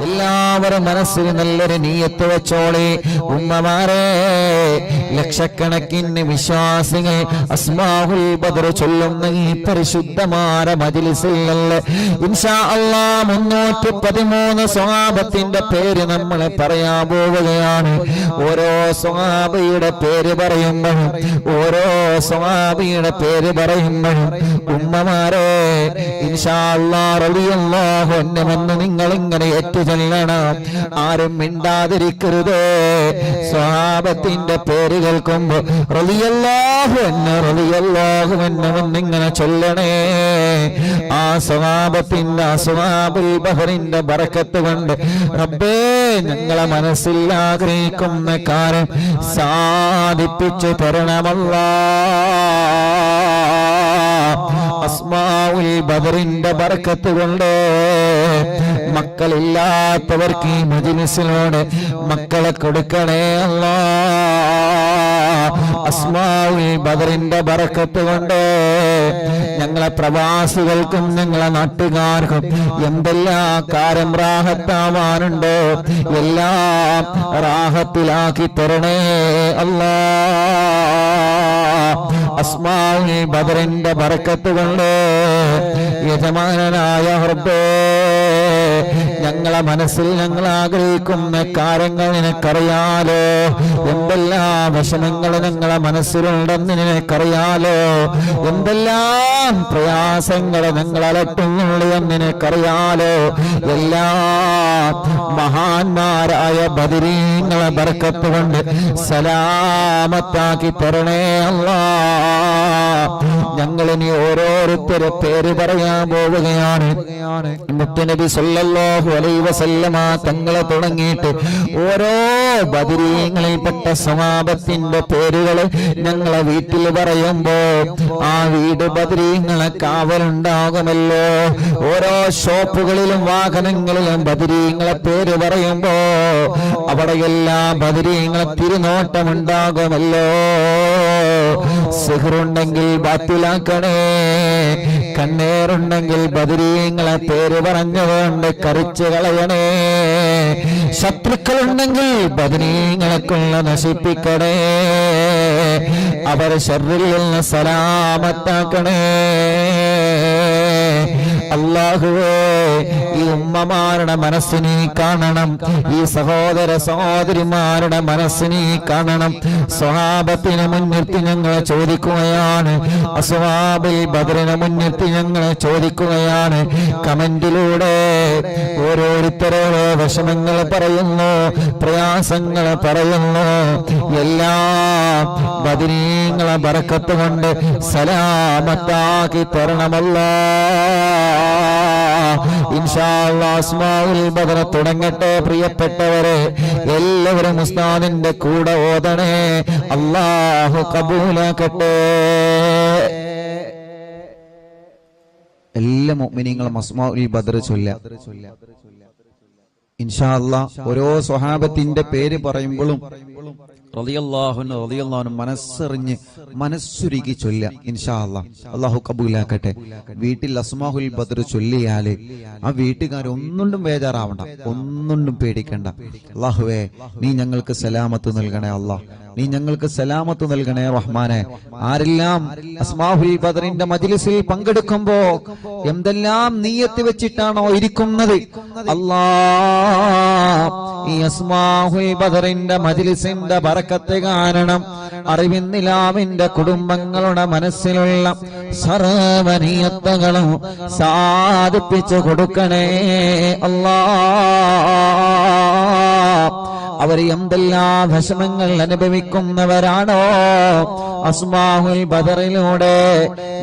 എല്ലാവരും മനസ്സിൽ നല്ലൊരു നീയത്ത് വെച്ചോളി. ഉമ്മമാരെ, ലക്ഷക്കണക്കിന് വിശ്വാസികൾ അസ്മാഉൽ ബദർ ചൊല്ലുന്ന ഈ പരിശുദ്ധമായ മജ്ലിസിൽ ഇൻഷാ അല്ലാഹ് 313 സ്വഹാബത്തിന്റെ പേര് നമ്മൾ പറയാൻ പോവുകയാണ്. ഓരോ സ്വഹാബിയുടെ പേര് പറയുമ്പോഴും ഉമ്മമാരെ ഇൻഷാ അല്ലാഹ് റളിയല്ലാഹു അൻഹു എന്ന് നിങ്ങൾ ഇങ്ങനെ ഏറ്റുചൊല്ലണം. ആരും മിണ്ടാതിരിക്കരുത്. സ്വഹാബത്തിന്റെ പേര് കേൾക്കുമ്പോ റളിയല്ലാഹു അൻഹു എന്നിങ്ങനെ ചൊല്ലണേ. ആ സ്വഹാബത്തിന്റെ അസ്ഹാബുൽ ബഹറിന്റെ ബറക്കത്ത് കൊണ്ട് റബ്ബേ ഞങ്ങളെ മനസ്സിൽ ആഗ്രഹിക്കുന്ന കാര്യം സാധിപ്പിച്ചു തരണമല്ലാഹ്. അസ്മാഉൽ ബദറിന്റെ ബറക്കത്ത് കൊണ്ട് മക്കളില്ലാത്തവർക്ക് ഈ മജ്ലിസിനോട് മക്കളെ കൊടുക്കണേ അല്ലാഹ്. അസ്മാഉൽ ബദറിന്റെ ബറക്കത്ത് കൊണ്ട് ഞങ്ങളെ പ്രവാസികൾക്കും ഞങ്ങളെ നാട്ടുകാർക്കും എന്തെല്ലാം കാര്യം റാഹത്താവാനുണ്ടോ എല്ലാം റാഹത്തിലാക്കി തരണേ അല്ലാഹ്. അസ്മാഉൽ ബദറിന്റെ ബറക്കത്ത് കൊണ്ട് യജമാനനായ റബ്ബേ ഞങ്ങളെ മനസ്സിൽ ഞങ്ങൾ ആഗ്രഹിക്കുന്ന കാര്യങ്ങൾ നിനക്കറിയാലോ. എന്തെല്ലാം വിഷമങ്ങൾ ഞങ്ങളെ മനസ്സിലുണ്ടെന്ന് നിനക്കറിയാലോ. എന്തെല്ലാം പ്രയാസങ്ങൾ ഞങ്ങൾ അലട്ടുന്നുള്ളൂ എന്ന് നിനക്കറിയാലോ. എല്ലാ മഹാന്മാരായ ബദരീങ്ങളെ ബർക്കത്ത് കൊണ്ട് സലാമത്താക്കി തരണേ അല്ലാഹ്. ഞങ്ങളിനി ഓരോരുത്തരെ പേര് പറയാൻ പോവുകയാണ്. മുത്തുനബി സല്ലല്ലാഹു അലൈഹി വസല്ലമ തങ്ങളെ തുടങ്ങിയിട്ട് ഓരോ ബദരീങ്ങളിൽപ്പെട്ട സ്വഹാബത്തിന്റെ പേരുകൾ ഞങ്ങളെ വീട്ടിൽ പറയുമ്പോ ആ വീട് ബദരീങ്ങളെ കാവലുണ്ടാകുമല്ലോ. ഓരോ ഷോപ്പുകളിലും വാഹനങ്ങളിലും ബദരീങ്ങളെ പേര് പറയുമ്പോ അവിടെയെല്ലാം ബദരീങ്ങളെ തിരുനോട്ടമുണ്ടാകുമല്ലോ. സിഹ്റുണ്ടെങ്കിൽ ബാത്തിലാക്കണേ, കണ്ണേറുണ്ടെങ്കിൽ ബദരീങ്ങളെ പേര് പറഞ്ഞുകൊണ്ട് കറിച്ചു കളയണേ. ശത്രുക്കളുണ്ടെങ്കിൽ ബദരീങ്ങളെ കൊള്ള നശിപ്പിക്കണേ. അവരെ ശർറിൽ നിന്ന് സലാമത്താക്കണേ അല്ലാഹുവേ. ഈ ഉമ്മമാരുടെ മനസ്സിനെ കാണണം, ഈ സഹോദര സഹോദരിമാരുടെ മനസ്സിനെ കാണണം. സ്വഹാബത്തിനെ മുൻനിർത്തി ഞങ്ങൾ ചോദിക്കുകയാണ്, അസ്ഹാബുൽ ബദറിനെ മുൻനിർത്തി ഞങ്ങൾ ചോദിക്കുകയാണ്. കമന്റിലൂടെ ഓരോരുത്തരോരോ വിഷമങ്ങൾ പറയുന്നു, പ്രയാസങ്ങൾ പറയുന്നു. എല്ലാം ബദരീങ്ങളെ ബറക്കത്ത് കൊണ്ട് സലാമത്താക്കി തരണമല്ലാഹ്. ഇൻഷാ അല്ലാഹ് അസ്മാഉൽ ബദർ തുടങ്ങട്ടെ. പ്രിയപ്പെട്ടവരെ, എല്ലാവരും ഉസ്താദിന്റെ കൂടെ ഓതണേ. അല്ലാഹു കബൂലാക്കട്ടെ. എല്ലാ മുഅ്മിനീങ്ങളും അസ്മാഉൽ ബദർ ചൊല്ലുക ഇൻഷാ അല്ലാഹ്. ഓരോ സ്വഹാബത്തിന്റെ പേര് പറയുമ്പോഴും റളിയല്ലാഹു അൻഹു റളിയല്ലാഹു അൻഹു മനസ്സറിഞ്ഞ് മനസ്സുരുകി ചൊല്ലുക ഇൻഷാ അല്ലാഹ്. അല്ലാഹു കബൂലാക്കട്ടെ. വീട്ടിൽ അസ്മാഉൽ ബദർ ചൊല്ലിയാല് ആ വീട്ടുകാർ ഒന്നുകൊണ്ടും ബേജാറാവണ്ട, ഒന്നുകൊണ്ടും പേടിക്കണ്ട. അല്ലാഹുവേ, നീ ഞങ്ങൾക്ക് സലാമത്ത് നൽകണേ അല്ലാഹ്, നീ ഞങ്ങൾക്ക് സലാമത്ത് നൽകണേ റഹ്മാനെ. ആരെല്ലാം അസ്മാഉൽ ബദറിന്റെ മജ്ലിസിൽ പങ്കെടുക്കുമ്പോ എന്തെല്ലാം നിയ്യത്ത് വെച്ചിട്ടാണോ ഇരിക്കുന്നത് അല്ലാഹ്, ഈ അസ്മാഉൽ ബദറിന്റെ മജ്ലിസിന്റെ ബറക്കത്ത് കാരണം അറിവിന്നിലാമിന്റെ കുടുംബങ്ങളുടെ മനസ്സിലുള്ള സർവ്വനിയത്തുകളും സാധിപ്പിച്ചു കൊടുക്കണേ അല്ലാഹ്. അവർ എന്തെല്ലാം വിഷമങ്ങൾ അനുഭവിക്കുന്നവരാണോ അസ്മാഉൽ ബദറിലൂടെ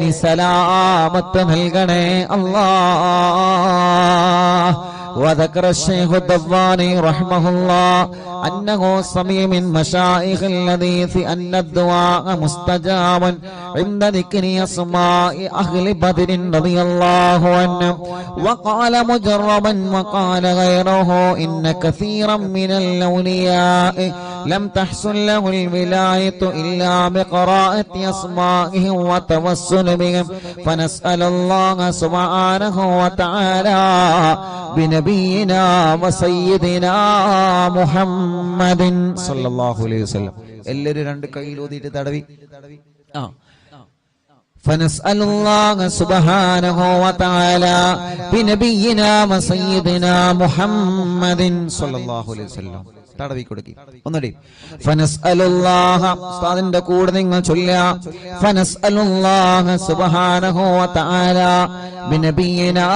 നീ സലാമത്ത് നൽകണേ അല്ലാഹ്. وذكر الشيخ الضباني رحمه الله أنه سمع من مشايخ الحديث أن الدعاء مستجاب عند ذكر أسماء أهل بدر رضي الله عنهم. وقال مجربا وقال غيره إن كثيرا من الأولياء لم تحصل له الولاية إلا بقراءة أسمائهم وتوسل بهم فنسأل الله سبحانه وتعالى بنبينا وسيدنا محمد صلى الله عليه وسلم. എല്ലാവരും രണ്ട് കൈയിലൂതിയിട്ട് തടവി. فنسأل الله سبحانه وتعالى بنبينا وسيدنا محمد صلى الله عليه وسلم. തടവി കൊടുക്കി ഒന്നടി. ഫനസ്അലുല്ലാഹ ഉസ്താദിന്റെ കൂടെ നിങ്ങൾ ചൊല്ലുക. ഫനസ്അലുല്ലാഹ സുബ്ഹാനഹു വ തആല ബിനബിയിനാ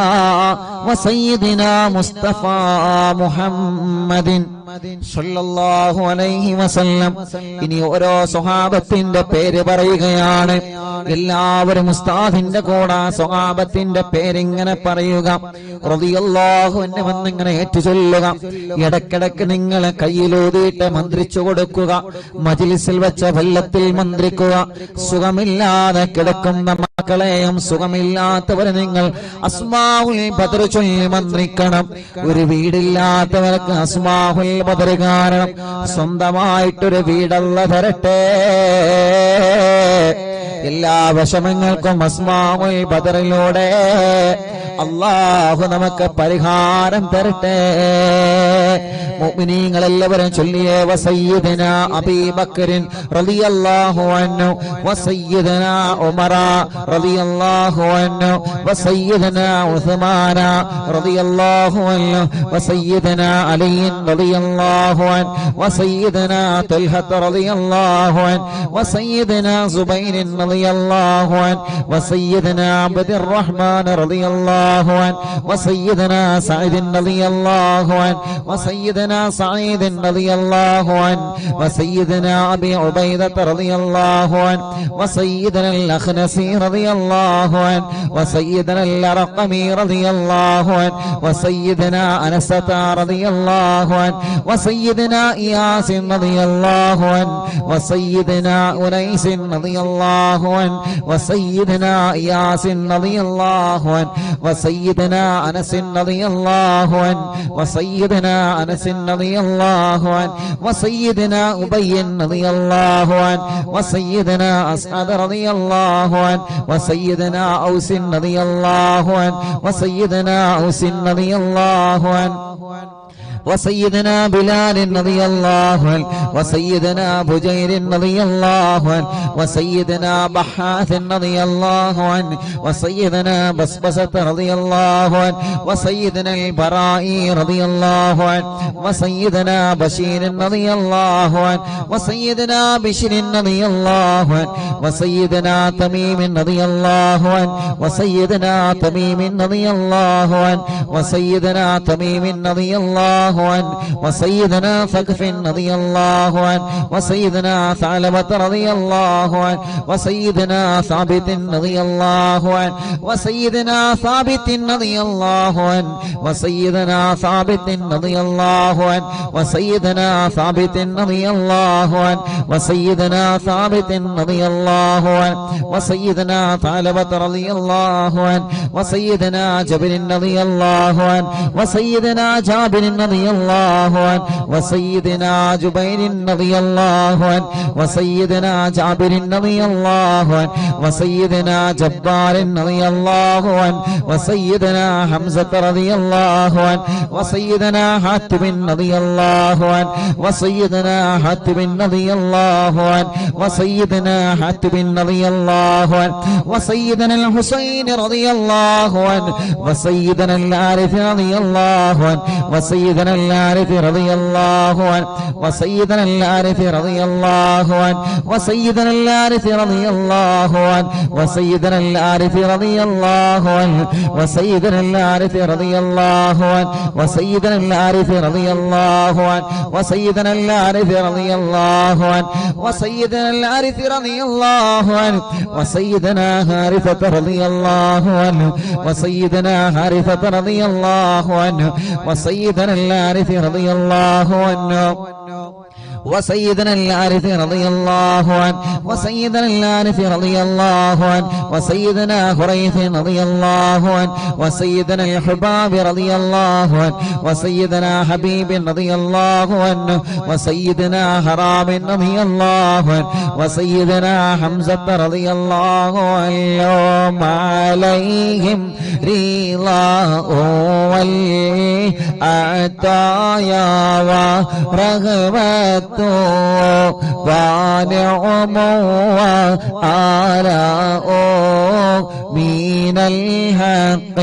വസയ്യിദിനാ മുസ്തഫ മുഹമ്മദിൻ സല്ലല്ലാഹു അലൈഹി വസല്ലം. ഇനി ഓരോ സ്വഹാബത്തിന്റെ പേര് പറയുകയാണ്. എല്ലാവരും ഉസ്താദിന്റെ കൂടെ സ്വഹാബത്തിന്റെ പേരിങ്ങനെ പറയുക. റളിയല്ലാഹു അൻഹു എന്നിങ്ങനെ ഏറ്റുചൊല്ലുക. ഇടക്കിടക്ക് നിങ്ങളെ കയ്യിലൂതിയിട്ട് മന്ത്രിച്ചു കൊടുക്കുക. മജ്ലിസിൽ വെച്ച വെള്ളത്തിൽ മന്ത്രിക്കുക. സുഖമില്ലാതെ കിടക്കുന്ന മക്കളെയും സുഖമില്ലാത്തവരെ നിങ്ങൾ അസ്മാഉൽ ബദർ ചൊല്ലി മന്ത്രിക്കണം. ഒരു വീടില്ലാത്തവർക്ക് അസ്മാഉൽ ബദർ കാരണം സ്വന്തമായിട്ടൊരു വീടല്ല തരട്ടെ. എല്ലാ വിഷമങ്ങൾക്കും അസ്മാഉൽ ബദറിലൂടെ അല്ലാഹു നമുക്ക് പരിഹാരം തരട്ടെ. മുഅ്മിനീങ്ങൾ എല്ലാവരും ചൊല്ലിയേ വസയ്യിദനാ അബീ ബക്കറിൻ റളിയല്ലാഹു അൻഹു വസയ്യിദനാ ഉമറ റളിയല്ലാഹു അൻഹു വസയ്യിദനാ ഉസ്മാന റളിയല്ലാഹു അൻഹു വസയ്യിദനാ അലി റളിയല്ലാഹു അൻഹു വസയ്യിദനാ തൽഹ റളിയല്ലാഹു അൻഹു വസയ്യിദനാ സുബൈർ റളിയല്ലാഹു അൻഹു വസയ്യിദനാ അബ്ദുർ റഹ്മാൻ റളിയല്ലാഹു അൻഹു വസയ്യിദനാ സഅദ് റളിയല്ലാഹു അൻഹു വസയ്യിദനാ سعيد رضي الله عنه وسيدنا أبي عبيدة رضي الله عنه وسيدنا الأخنسي رضي الله عنه وسيدنا الأرقمي رضي الله عنه وسيدنا أنسة رضي الله عنه وسيدنا إياس رضي الله عنه وسيدنا أنيس رضي الله عنه وسيدنا إياس رضي الله عنه وسيدنا أنس رضي الله عنه وسيدنا أنس رضي الله عنه وسيدنا أبي رضي الله عنه وسيدنا أسعد رضي الله عنه وسيدنا أوس رضي الله عنه وسيدنا أوس رضي الله عنه وسيدنا بلال رضي الله عنه وسيدنا بجير رضي الله عنه وسيدنا بحاث رضي الله عنه وسيدنا بسبسة رضي الله عنه وسيدنا البرائي رضي الله عنه وسيدنا بشير رضي الله عنه وسيدنا بشر رضي الله عنه وسيدنا تميم رضي الله عنه وسيدنا تميم رضي الله عنه وسيدنا تميم رضي الله عنه وسيدنا ثقف رضي الله عنه وسيدنا ثعلبة رضي الله عنه وسيدنا ثابت رضي الله عنه وسيدنا ثابت رضي الله عنه وسيدنا ثابت رضي الله عنه وسيدنا ثابت رضي الله عنه وسيدنا ثابت رضي الله عنه وسيدنا ثعلبة رضي الله عنه وسيدنا جابر رضي الله عنه وسيدنا جابر رضي الله عنه وسيدنا جبير رضي الله عنه وسيدنا جابر رضي الله عنه وسيدنا جبار رضي الله عنه وسيدنا حمزة رضي الله عنه وسيدنا حاتم رضي الله عنه وسيدنا حاتم رضي الله عنه وسيدنا حاتم رضي الله عنه وسيدنا الحسين رضي الله عنه وسيدنا الحارث رضي الله عنه وسيدنا الحارث رضي الله عنه وسيدنا الحارث رضي الله عنه وسيدنا الحارث رضي الله عنه وسيدنا الحارث رضي الله عنه وسيدنا الحارث رضي الله عنه وسيدنا الحارث رضي الله عنه وسيدنا الحارث رضي الله عنه وسيدنا الحارث رضي الله عنه وسيدنا حارثة رضي الله عنه وسيدنا حارثة رضي الله عنه وسيدنا الحارث رضي الله عنه وسيدنا الحارث رضي الله عنه وسيدنا الحارث رضي الله عنه وسيدنا حريث رضي الله عنه وسيدنا الحباب رضي الله عنه وسيدنا حبيب رضي الله عنه وسيدنا حرام رضي الله عنه وسيدنا حمزة رضي الله عنهم عليهم رضاه والعطايا ورغبة ونعم وآلاء من الحق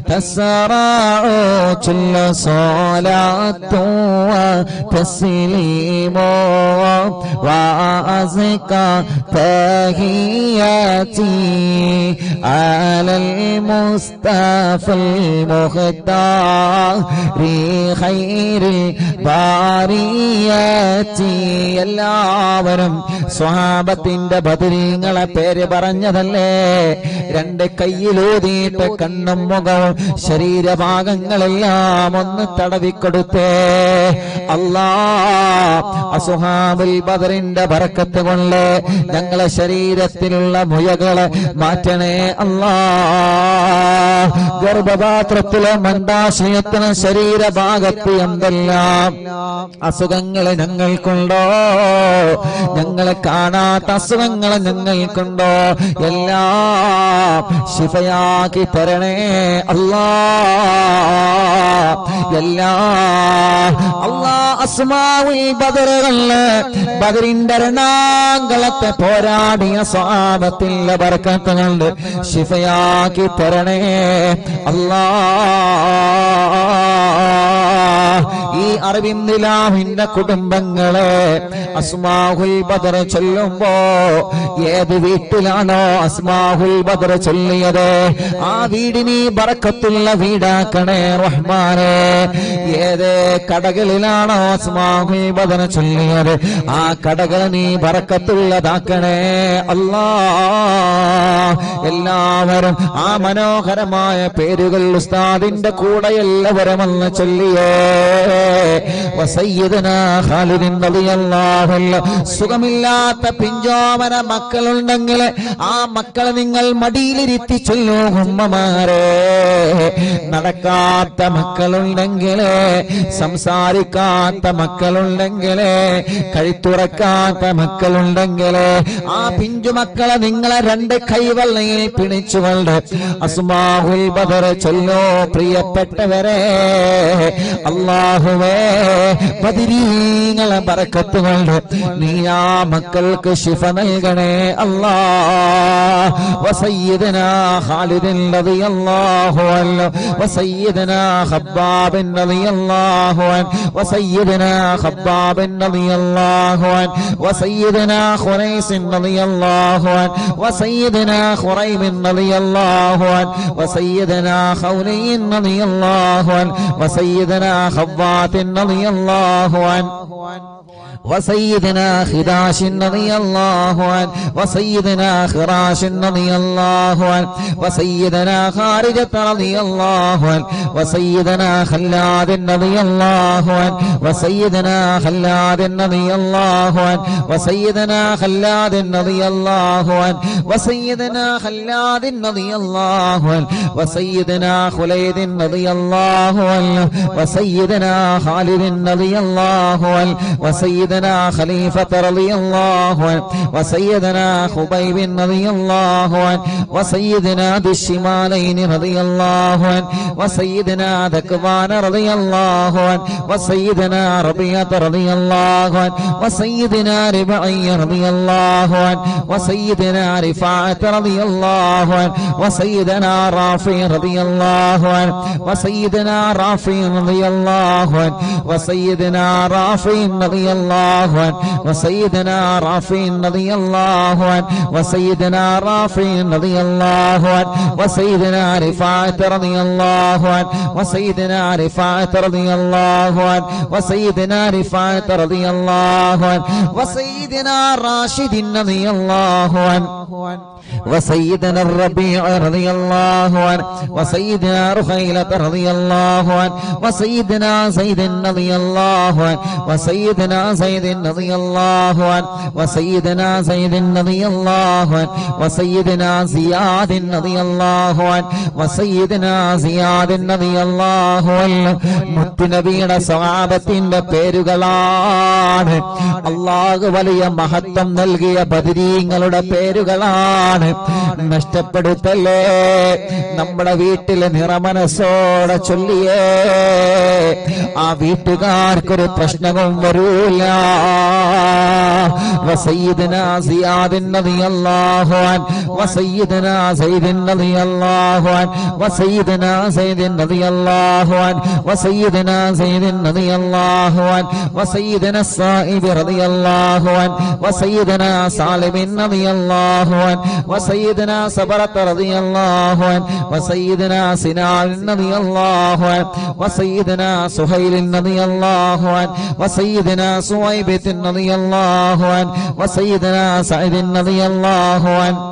تسرع كل صلاة وتسليم وأزكى تحياتي على المصطفى المختار خير البريات. എല്ലാവരും സ്വഹാബത്തിന്റെ ബദരീങ്ങളെ പേര് പറഞ്ഞതല്ലേ? രണ്ട് കയ്യിലൂതിയിട്ട് കണ്ണും മുഖവും ശരീരഭാഗങ്ങളെല്ലാം ഒന്ന് തടവിക്കൊടുത്തേ. അല്ലാ, അസ്ഹാബുൽ ബദറിന്റെ ബറക്കത്ത് കൊണ്ട് ഞങ്ങളെ ശരീരത്തിലുള്ള മുഴകളെ മാറ്റണേ അല്ലാ. ഗർഭപാത്രത്തിലെ മണ്ടാശയത്തിന് ശരീരഭാഗത്ത് എന്തെല്ലാം അസുഖങ്ങൾ ഞങ്ങൾക്കുണ്ടോ, ഞങ്ങളെ കാണാത്ത അസുഖങ്ങൾ ഞങ്ങൾക്കുണ്ടോ, എല്ലാം ശിഫയാക്കി തരണേ അല്ലാ. അല്ലാ, അസ്മാഉൽ ബദറുകളില് ബദറിന്റെ രണാങ്കളത്തെ പോരാടിയ സ്വഹാബത്തിന്റെ ബർക്കത്ത് കൊണ്ട് ശിഫയാക്കി തരണേ അല്ലാ. ഈ അറബിന്ദിലാഹിന്റെ കുടുംബങ്ങളെ അസ്മാഉൽ ബദർ ചൊല്ലുമ്പോ ഏത് വീട്ടിലാണോ അസ്മാഉൽ ബദർ ചൊല്ലിയത് ആ വീടിന് ബറക്കത്തുള്ള വീടാക്കണേ റഹ്മാനേ. ഏത് കടകളിലാണോ അസ്മാഉൽ ബദർ ചൊല്ലിയത് ആ കടകൾ നീ ബറക്കത്തുള്ളതാക്കണേ അല്ലാ. എല്ലാവരും ആ മനോഹരമായ പേരുകൾ ഉസ്താദിന്റെ കൂടെ എല്ലാവരും ഒന്ന് ചൊല്ലിയേ. വസയ്യിദനാ ഖാലിദ് റളിയല്ലാഹു അൻഹു. സുഖമില്ലാത്ത പിഞ്ചോമന മക്കളുണ്ടെങ്കിൽ ആ മക്കളെ നിങ്ങൾ മടിയിലിരുത്തി ചൊല്ലൂ ഉമ്മമാരെ. നടക്കാത്ത മക്കളുണ്ടെങ്കിൽ, സംസാരിക്കാത്ത മക്കളുണ്ടെങ്കിൽ, കഴുത്തുറക്കാത്ത മക്കളുണ്ടെങ്കിൽ ആ പിഞ്ചുമക്കളെ നിങ്ങളെ രണ്ട് കൈവെള്ളയിൽ പിടിച്ചുകൊണ്ട് അസ്മാഉൽ ബദർ ചൊല്ലോ. പ്രിയപ്പെട്ടവരെ, അല്ലാഹുവേ ബദരീങ്ങളെ ബറക്കത്ത് കൊണ്ട് നീ ആ മക്കൾക്ക് ശിഫ നൽകണേ അല്ലാ. വസയ്യിദനാ ഖാലിദ് റളിയല്ലാഹു അൻഹു വസയ്യിദനാ ഖബ്ബാബ് റളിയല്ലാഹു അൻഹു വസയ്യിദനാ ഖബ്ബാബ് റളിയല്ലാഹു അൻഹു വസയ്യിദനാ ഖുറൈസ് റളിയല്ലാഹു അൻഹു വസയ്യിദനാ ഖുറൈബ് റളിയല്ലാഹു അൻഹു വസയ്യിദനാ ഖൗലി റളിയല്ലാഹു അൻഹു വസയ്യിദനാ ഖവ്വാത്ത് റളിയല്ലാഹു അൻഹു وسيدنا خداش رضي الله عنه وسيدنا خراش رضي الله عنه وسيدنا خارجة رضي الله عنه وسيدنا خلاد رضي الله عنه وسيدنا خلاد رضي الله عنه وسيدنا خلاد رضي الله عنه وسيدنا خلاد رضي الله عنه وسيدنا خليد رضي الله عنه وسيدنا خالد رضي الله عنه وسيدنا خليفة رضي الله عنه وسيدنا خبيب رضي الله عنه وسيدنا ذي الشمالين رضي الله عنه وسيدنا ذكوان رضي الله عنه وسيدنا ربيعة رضي الله عنه وسيدنا ربعي رضي الله عنه وسيدنا رفاعة رضي الله عنه وسيدنا رافع رضي الله عنه وسيدنا رافع رضي الله عنه وسيدنا رافع رضي الله عنه وسيدنا رافع رضي الله عنه وسيدنا رافع رضي الله عنه وسيدنا رفاعة رضي الله عنه وسيدنا رفاعة رضي الله عنه وسيدنا رفاعة رضي الله عنه وسيدنا راشد رضي الله عنه وسيدنا الربيع رضي الله عنه وسيدنا رخيلة رضي الله عنه وسيدنا زيد رضي الله عنه وسيدنا زيد رضي الله عنه وسيدنا زيد رضي الله عنه وسيدنا زياد رضي الله عنه وسيدنا زياد رضي الله عنه മുത്തുനബിയുടെ സ്വഹാബത്തിന്റെ പേരുകളാണ്. അല്ലാഹു വലിയ മഹത്വം നൽകിയ ബദരീങ്ങളുടെ പേരുകളാണ്. നഷ്ടപ്പെടുത്തല്ലേ. നമ്മുടെ വീട്ടിലെ നിറമനസ്സോടെ ചൊല്ലിയേ ആ വീട്ടുകാർക്കൊരു പ്രശ്നവും വരൂല. വസയ്യിദനാ സിയാദിൻ റളിയല്ലാഹു അൻഹു വസയ്യിദനാ സയ്യിദിൻ റളിയല്ലാഹു അൻഹു വസയ്യിദനാ സയ്യിദിൻ റളിയല്ലാഹു അൻഹു വസയ്യിദനാ സയ്യിദിൻ റളിയല്ലാഹു അൻഹു വസയ്യിദനാ സായിബ് റളിയല്ലാഹു അൻഹു വസയ്യിദനാ സാലിമിൻ റളിയല്ലാഹു അൻഹു വസയ്യിദനാ സബറത്ത് റളിയല്ലാഹു അൻഹു വസയ്യിദനാ സിനാൻ റളിയല്ലാഹു അൻഹു വസയ്യിദനാ സുഹൈൽ റളിയല്ലാഹു അൻഹു വസയ്യിദനാ സുവൈബ് റളിയല്ലാഹു അൻഹു വസയ്യിദനാ സഅദ് റളിയല്ലാഹു അൻഹു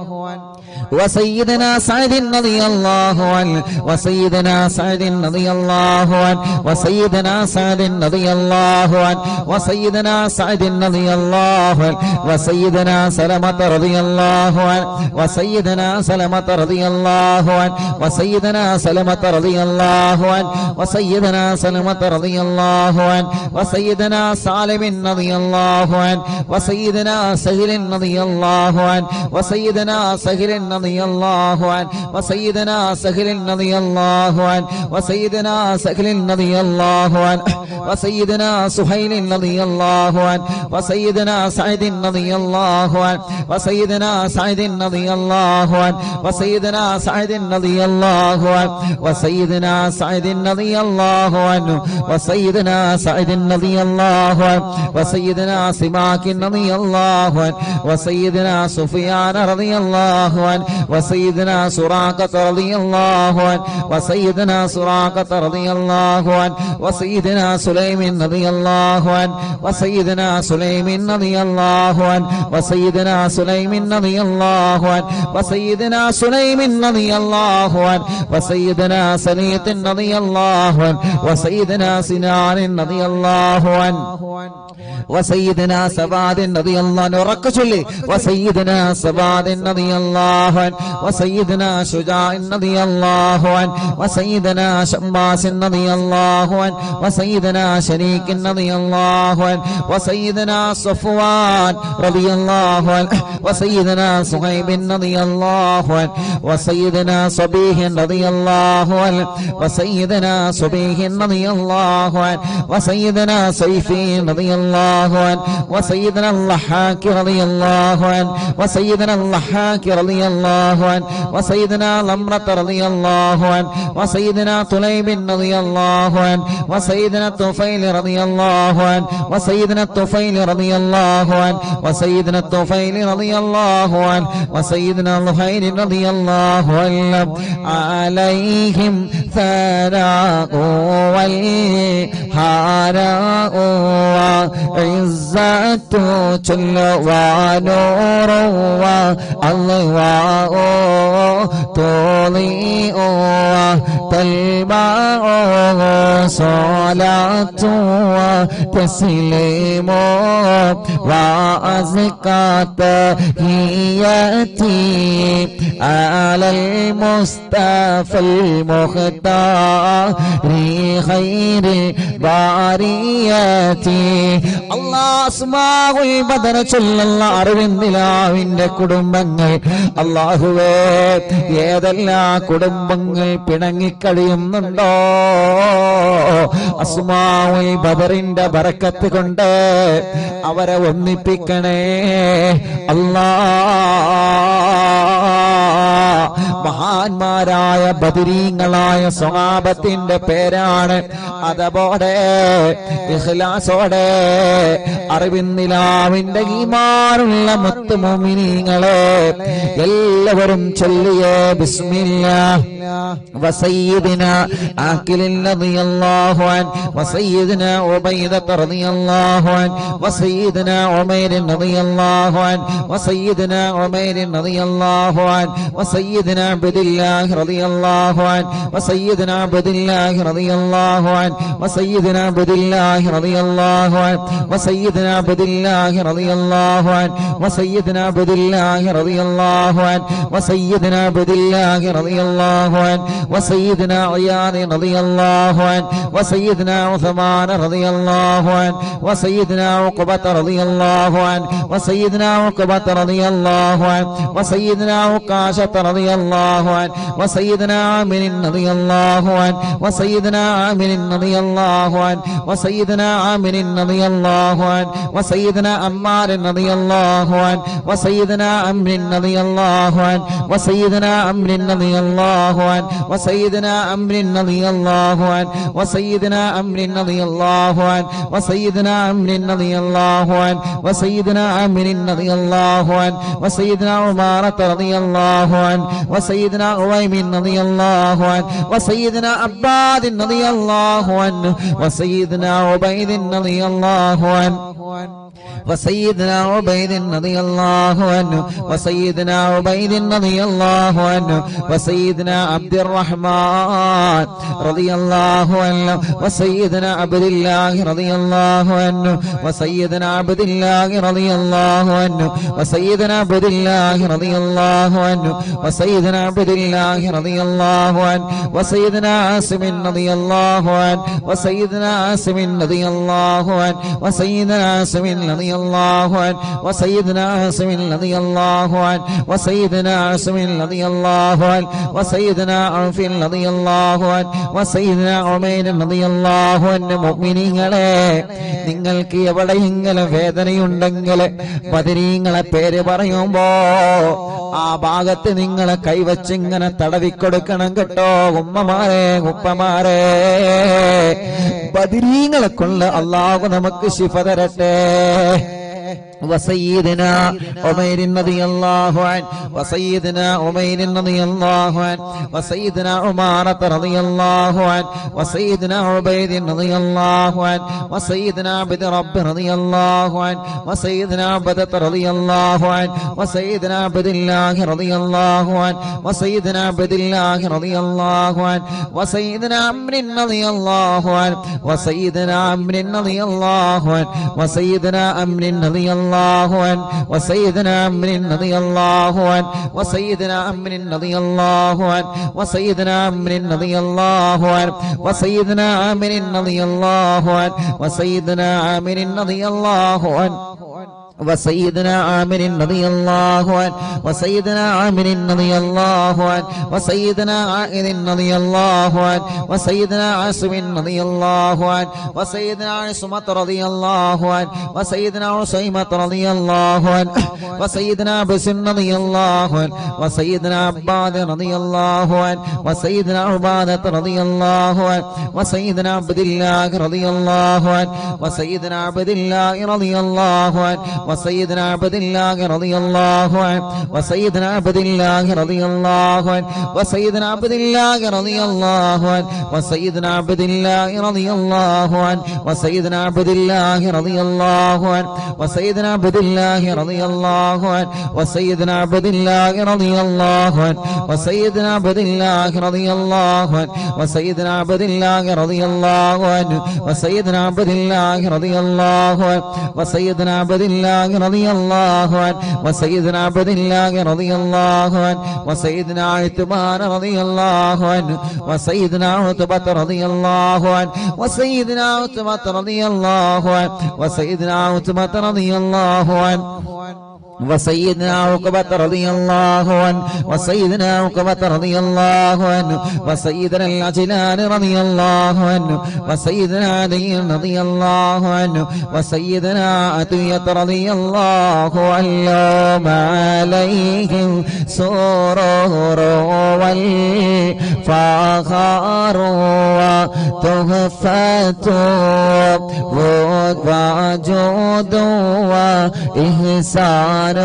وسيدنا سعد رضي الله عنه وسيدنا سعد رضي الله عنه وسيدنا سعد رضي الله عنه وسيدنا سعد رضي الله عنه وسيدنا سلمة رضي الله عنه وسيدنا سلمة رضي الله عنه وسيدنا سلمة رضي الله عنه وسيدنا سلمة رضي الله عنه وسيدنا سالم رضي الله عنه وسيدنا سهل رضي الله عنه وسيدنا سهل رضي الله عنه وسيدنا سهل رضي الله عنه وسيدنا سهل رضي الله عنه وسيدنا سهيل رضي الله عنه وسيدنا سعد رضي الله عنه وسيدنا سعد رضي الله عنه وسيدنا سعد رضي الله عنه وسيدنا سعد رضي الله عنه وسيدنا سعد رضي الله عنه وسيدنا سماك رضي الله عنه وسيدنا سفيان رضي الله عنه وسيدنا سراقة رضي الله عنه وسيدنا سراقة رضي الله عنه وسيدنا سليم رضي الله عنه وسيدنا سليم رضي الله عنه وسيدنا سليم رضي الله عنه وسيدنا سليم رضي الله عنه وسيدنا سليط رضي الله عنه وسيدنا سنان رضي الله عنه وسيدنا سباد رضي الله عنه ركشلي وسيدنا سباد رضي الله عنه وسيدنا شجاع رضي الله عنه وسيدنا شماس رضي الله عنه وسيدنا شريك رضي الله عنه وسيدنا صفوان رضي الله عنه وسيدنا صهيب رضي الله عنه وسيدنا صبيح رضي الله عنه وسيدنا صبيح رضي الله عنه وسيدنا سيفي رضي الله عنه وسيدنا اللحاك رضي الله عنه وسيدنا اللحاك رضي الله عنه وسيدنا لمرة رضي الله عنه وسيدنا طليب رضي الله عنه وسيدنا الطفيل رضي الله عنه وسيدنا الطفيل رضي الله عنه وسيدنا الطفيل رضي الله عنه وسيدنا الخير رضي الله عنه عليهم ثناء والحراء وعزة جل ونور والله تضيء تلمع صلاة وتسليم وأزكى تحياتي على المصطفى المختار خير البريات الله അസ്മാഉൽ ബദർ ചൊല്ലുന്ന അറിവിന്ദിലാവിന്റെ കുടുംബങ്ങൾ അല്ലാഹുവേ ഏതെല്ലാം കുടുംബങ്ങൾ പിണങ്ങിക്കഴിയുന്നുണ്ടോ അസ്മാഉൽ ബദറിന്റെ ബറക്കത്ത് കൊണ്ട് അവരെ ഒന്നിപ്പിക്കണേ അല്ലാഹ് മഹാന്മാരായ ബദരീങ്ങളായ സ്വഹാബത്തിന്റെ പേരാണ്. അതോടെ ഇഖ്ലാസോടെ അറിവിന്നിലാവിന്റെ ഈമാനുള്ള മുത്ത് മുഅ്മിനീങ്ങളെ എല്ലാവരും ചൊല്ലിയേ ബിസ്മില്ലാഹ് വസയ്യിദിന ആഖിലിൻ റളിയല്ലാഹു അൻ വസയ്യിദിന ഉബൈദ റളിയല്ലാഹു അൻ വസയ്യിദിന ഉമൈർ റളിയല്ലാഹു അൻ വസയ്യിദിന ഉമൈർ റളിയല്ലാഹു അൻ വസയ്യിദിന അബ്ദുല്ലാഹ് റളിയല്ലാഹു അൻ വസയ്യിദിന അബ്ദുല്ലാഹ് റളിയല്ലാഹു അൻ വസയ്യിദിന അബ്ദുല്ലാഹ് റളിയല്ലാഹു അൻ വസയ്യിദിന അബ്ദുല്ലാഹ് റളിയല്ലാഹു അൻ വസയ്യിദിന അബ്ദുല്ലാഹ് റളിയല്ലാഹു അൻ വസയ്യിദിന അബ്ദുല്ലാഹ് റളിയല്ലാഹു അൻ വസയ്യിദിന ഇയാദ് റളിയല്ലാഹു അൻ വസയ്യിദിന ഉസ്മാൻ റളിയല്ലാഹു അൻ വസയ്യിദിന ഉഖബത റളിയല്ലാഹു അൻ വസയ്യിദിന ഉഖബത റളിയല്ലാഹു അൻ വസയ്യിദിന ഉഖാശത റളിയല്ലാഹു അൻ വസയ്യിദിന ആമിർ റളിയല്ലാഹു അൻ വസയ്യിദിന ആമിർ റളിയല്ലാഹു അൻ വസയ്യിദിന ആമിർ റളിയല്ലാഹു അൻ വസയ്യിദിന അമ്മാർ റളിയല്ലാഹു അൻ വസയ്യിദിന അംർ റളിയല്ലാഹു അൻ വസയ്യിദിന അംർ റളിയല്ലാഹു അൻ വസയ്യിദിന അംർ റളിയല്ലാഹു അൻ വസയ്യിദിന അംർ റളിയല്ലാഹു അൻ വസയ്യിദിന അംർ റളിയല്ലാഹു അൻ വസയ്യിദിന അംർ റളിയല്ലാഹു അൻ വസയ്യിദിന ഉമാറത റളിയല്ലാഹു അൻ വസയ്യിദിന ഉവൈമിൻ റളിയല്ലാഹു അൻ വസയ്യിദിന അബ്ബാദ് റളിയല്ലാഹു അൻ വസയ്യിദിന ഉബൈദ് റളിയല്ലാഹു അൻ وسيدنا عبيد رضي الله عنه وسيدنا عبيد رضي الله عنه وسيدنا عبد الرحمن رضي الله عنه وسيدنا عبد الله رضي الله عنه وسيدنا عبد الله رضي الله عنه وسيدنا عبد الله رضي الله عنه وسيدنا عبد الله رضي الله عنه وسيدنا عاصم رضي الله عنه وسيدنا عاصم رضي الله عنه وسيدنا عاصم رضي الله عنه وسيدنا عاصم رضي الله عنه وسيدنا عاصم رضي الله عنه وسيدنا عوف رضي الله عنه وسيدنا عمير رضي الله عنه മുഅ്മിനീങ്ങളെ നിങ്ങൾക്ക് എവിടെയെങ്കിലും വേദനയുണ്ടെങ്കിൽ ബദരീങ്ങളെ പേര് പറയുമ്പോ ആ ഭാഗത്ത് നിങ്ങളെ കൈവച്ചിങ്ങനെ തടവിക്കൊടുക്കണം കേട്ടോ. ഉമ്മമാരെ ഉപ്പമാരെ ബദരീങ്ങളെ കൊണ്ട് അല്ലാഹു നമുക്ക് ശിഫ തരട്ടെ. وسيدنا عمير رضي الله عنه وسيدنا عمير رضي الله عنه وسيدنا عمارة رضي الله عنه وسيدنا عبيد رضي الله عنه وسيدنا عبد رب رضي الله عنه وسيدنا عبدة رضي الله عنه وسيدنا عبد الله رضي الله عنه وسيدنا عبد الله رضي الله عنه وسيدنا عمرو رضي الله عنه وسيدنا عمرو رضي الله عنه وسيدنا عمرو رضي الله عنه وسيدنا عمرو رضي الله عنه وسيدنا عمرو رضي الله عنه وسيدنا عمرو رضي الله عنه وسيدنا عامر رضي الله عنه وسيدنا عامر رضي الله عنه وسيدنا عامر رضي الله عنه وسيدنا عامر رضي الله عنه وسيدنا عائذ رضي الله عنه وسيدنا عاصم رضي الله عنه وسيدنا عصمة رضي الله عنه وسيدنا عصيمة رضي الله عنه وسيدنا بسم رضي الله عنه وسيدنا عباد رضي الله عنه وسيدنا عبادة رضي الله عنه وسيدنا عبد الله رضي الله عنه وسيدنا عبد الله رضي الله عنه وسيدنا عبد الله رضي الله عنه وسيدنا عبد الله رضي الله عنه وسيدنا عبد الله رضي الله عنه وسيدنا عبد الله رضي الله عنه وسيدنا عبد الله رضي الله عنه وسيدنا عبد الله رضي الله عنه وسيدنا عبد الله رضي الله عنه وسيدنا عبد الله رضي الله عنه وسيدنا عبد الله رضي الله عنه وسيدنا عبد الله رضي الله عنه وسيدنا عبد الله رضي الله عنه وسيدنا عبد الله رضي الله عنه وسيدنا عثمان رضي الله عنه وسيدنا عتبة رضي الله عنه وسيدنا عتبة رضي الله عنه وسيدنا عتبة رضي الله عنه وسيدنا عقبة رضي الله عنه وسيدنا عقبة رضي الله عنه وسيدنا العجلان رضي الله عنه وسيدنا علي رضي الله عنه وسيدنا عطية رضي الله عنه ما عليهم سرور والفخر وتحفة وجود وإحسان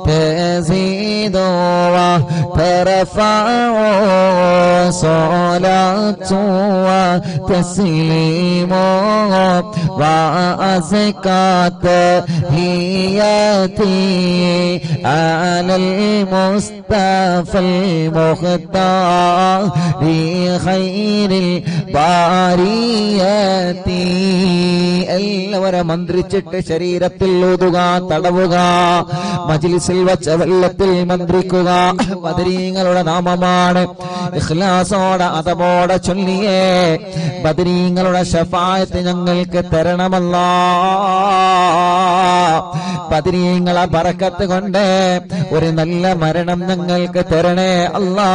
تزيد وترفع صلاة وتسليم وأزكى تحياتي على المصطفى المختار خير الباريات. എല്ലാവരും മന്ത്രിച്ചിട്ട് ശരീരത്തിൽ ഊതുക, തടവുക, മജ്ലിസിൽ വച്ച വെള്ളത്തിൽ മന്ത്രിക്കുക. ബദരീങ്ങളുടെ നാമമാണ്. ഇഖ്ലാസോടെ അതബോടെ ചൊല്ലിയേ ബദരീങ്ങളുടെ ശഫാഅത്ത് ഞങ്ങൾക്ക് തരണമല്ലാ. ബദരീങ്ങളെ ബറക്കത്ത് കൊണ്ട് ഒരു നല്ല മരണം ഞങ്ങൾക്ക് തരണേ അല്ലാ.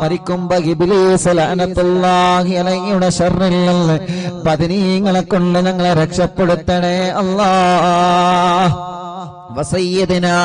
മരിക്കുമ്പോ ഇബ്ലീസ് ലഅനത്തുല്ലാഹി അലൈഹിയുടെ ശർറിൽ നിന്ന് ബദരീങ്ങളെ കൊണ്ട് ഞങ്ങളെ രക്ഷപ്പെടുത്തണേ അല്ലാ. وسيدنا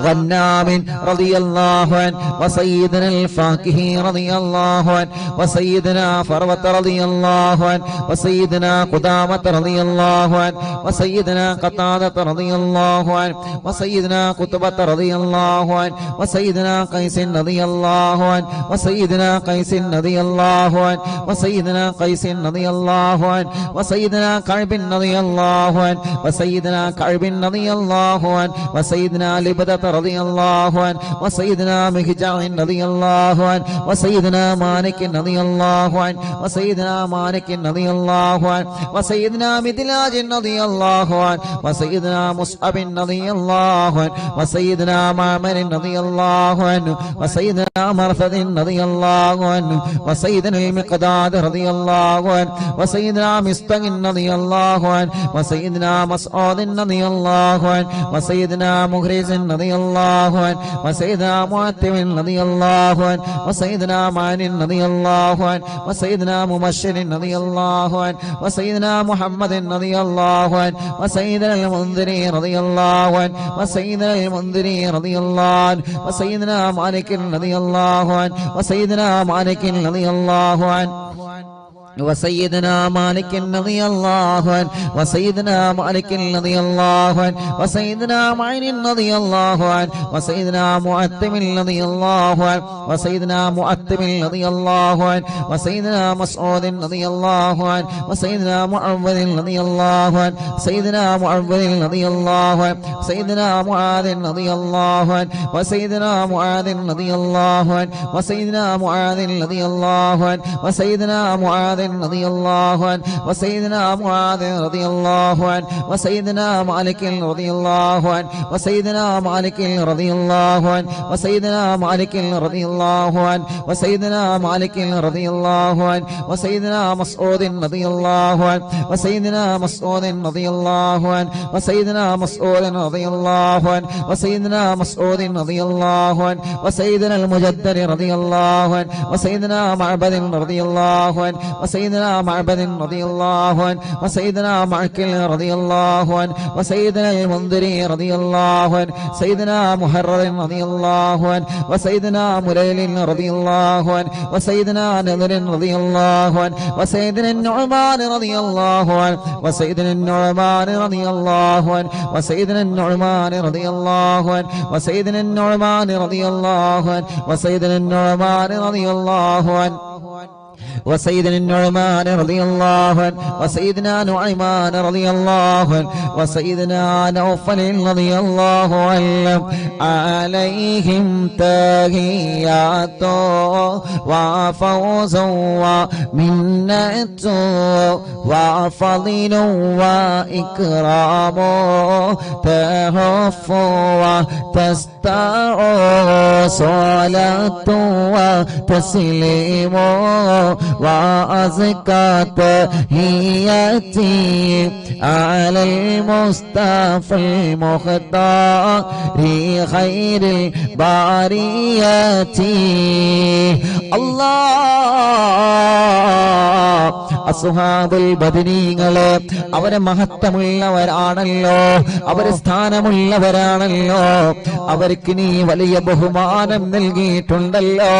غنام رضي الله عنه وسيدنا الفاكهي رضي الله عنه وسيدنا فروة رضي الله عنه وسيدنا قدامة رضي الله عنه وسيدنا قتادة رضي الله عنه وسيدنا قطبة رضي الله عنه وسيدنا قيس رضي الله عنه وسيدنا قيس رضي الله عنه وسيدنا قيس رضي الله عنه وسيدنا كعب رضي الله عنه وسيدنا كعب رضي الله عنه وسيدنا لبدة رضي الله عنه وسيدنا مهجع رضي الله عنه وسيدنا مالك رضي الله عنه وسيدنا مالك رضي الله عنه وسيدنا مدلاج رضي الله عنه وسيدنا مصعب رضي الله عنه وسيدنا معمر رضي الله عنه وسيدنا مرثد رضي الله عنه وسيدنا المقداد رضي الله عنه وسيدنا مستق رضي الله عنه وسيدنا مسعود رضي الله عنه وسيدنا مغرز رضي الله عنه وسيدنا معتم رضي الله عنه وسيدنا معن رضي الله عنه وسيدنا مبشر رضي الله عنه وسيدنا محمد رضي الله عنه وسيدنا المنذري رضي الله عنه وسيدنا المنذري رضي الله عنه وسيدنا مالك رضي الله عنه وسيدنا مالك رضي الله عنه وسيدنا مالك رضي الله عنه وسيدنا مالك رضي الله عنه وسيدنا معين رضي الله عنه وسيدنا معتم رضي الله عنه وسيدنا معتم رضي الله عنه وسيدنا مسعود رضي الله عنه وسيدنا معوذ رضي الله عنه سيدنا معوذ رضي الله عنه سيدنا معاذ رضي الله عنه وسيدنا معاذ رضي الله عنه وسيدنا معاذ رضي الله عنه وسيدنا معاذ رضي الله عنه وسيدنا معاذ رضي الله عنه وسيدنا مالك رضي الله عنه وسيدنا مالك رضي الله عنه وسيدنا مالك رضي الله عنه وسيدنا مالك رضي الله عنه وسيدنا مسعود رضي الله عنه وسيدنا مسعود رضي الله عنه وسيدنا مسعود رضي الله عنه وسيدنا مسعود رضي الله عنه وسيدنا المجدر رضي الله عنه وسيدنا معبد رضي الله عنه وسيدنا معبد رضي الله عنه وسيدنا معكل رضي الله عنه وسيدنا المنذري رضي الله عنه سيدنا محرر رضي الله عنه وسيدنا مليل رضي الله عنه وسيدنا نذر رضي الله عنه وسيدنا النعمان رضي الله عنه وسيدنا النعمان رضي الله عنه وسيدنا النعمان رضي الله عنه وسيدنا النعمان رضي الله عنه وسيدنا النعمان رضي الله عنه وسيدنا النعمان رضي الله عنه وسيدنا نعيمان رضي الله عنه وسيدنا نوفل رضي الله عنه عليهم تحيات وفوز ومنة وفضل وإكرام تهف وتستع صلاة وتسليم وأزكى تحياتي على المصطفى المختار خير البريات الله അസ്ഹാബുൽ ബദരീങ്ങളെ അവരെ മഹത്വമുള്ളവരാണല്ലോ, അവരെ സ്ഥാനമുള്ളവരാണല്ലോ, അവർക്ക് നീ വലിയ ബഹുമാനം നൽകിയിട്ടുണ്ടല്ലോ.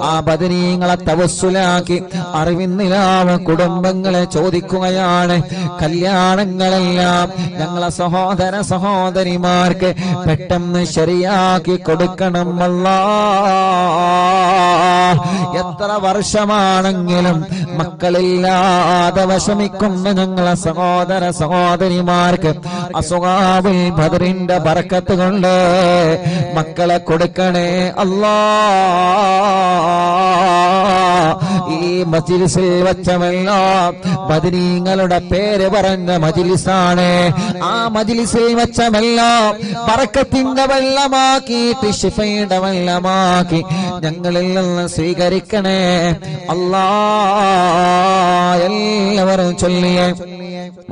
ആ ബദരീങ്ങളെ തവസ്സുലാക്കി അറിവിന്നിലാവ കുടുംബങ്ങളെ ചോദിക്കുകയാണ്, കല്യാണങ്ങളെല്ലാം ഞങ്ങളെ സഹോദര സഹോദരിമാർക്ക് പെട്ടെന്ന് ശരിയാക്കി കൊടുക്കണം അല്ലാഹ്. എത്ര വർഷമാണെങ്കിലും മക്കളില്ലാതെ വിഷമിക്കുന്ന ഞങ്ങളെ സഹോദര സഹോദരിമാർക്ക് അസ്ഹാബുൽ ബദറിന്റെ ബർക്കത്ത് കൊണ്ട് മക്കളെ കൊടുക്കണേ അല്ലാഹ്. ഈ മജ്ലിസിൽ വെച്ചമെല്ലാം ബദരീങ്ങളുടെ പേര് പറഞ്ഞ മജ്ലിസാണ്. ആ മജ്ലിസിൽ വെച്ചമെല്ലാം ബർക്കത്തിന്റെ വെള്ളമാക്കിയിട്ട് ശിഫയുടെ വെള്ളമാക്കി ഞങ്ങളിൽ നിന്ന് സ്വീകരിക്കണേ അല്ലാഹ്. എല്ലാവരും ചൊല്ലിയേ